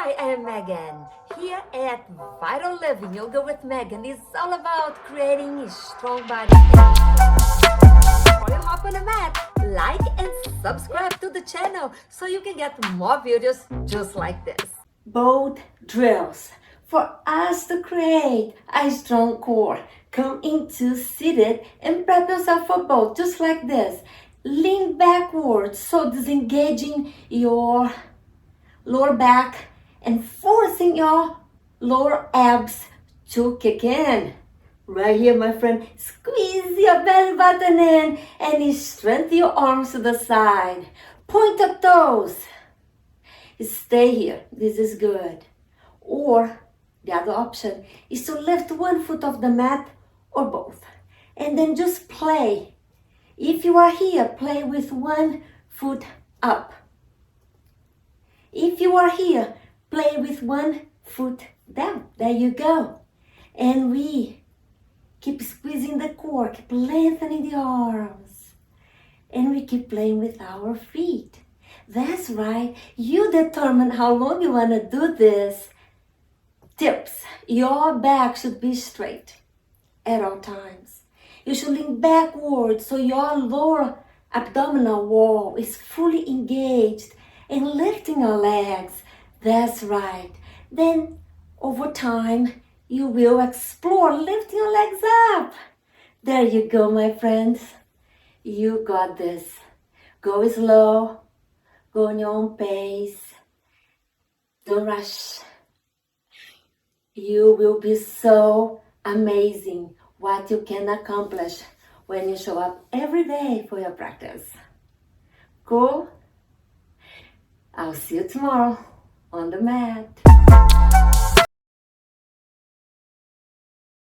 Hi, I am Megan. Here at Vital Living Yoga with Megan is all about creating a strong body. Before you hop on the mat, like and subscribe to the channel so you can get more videos just like this. Both drills for us to create a strong core. Come into seated and prep yourself for both, just like this. Lean backwards, so disengaging your lower back and forcing your lower abs to kick in. Right here, my friend, squeeze your belly button in and strengthen your arms to the side. Point your toes. Stay here. This is good. Or the other option is to lift one foot off the mat or both. And then just play. If you are here, play with one foot up. If you are here, play with one foot down. There you go. And we keep squeezing the core, keep lengthening the arms. And we keep playing with our feet. That's right. You determine how long you want to do this. Tips. Your back should be straight at all times. You should lean backwards so your lower abdominal wall is fully engaged and lifting your legs. That's right. Then over time, you will explore lifting your legs up. There you go, my friends. You got this. Go slow. Go on your own pace. Don't rush. You will be so amazing what you can accomplish when you show up every day for your practice. Cool? I'll see you tomorrow on the mat.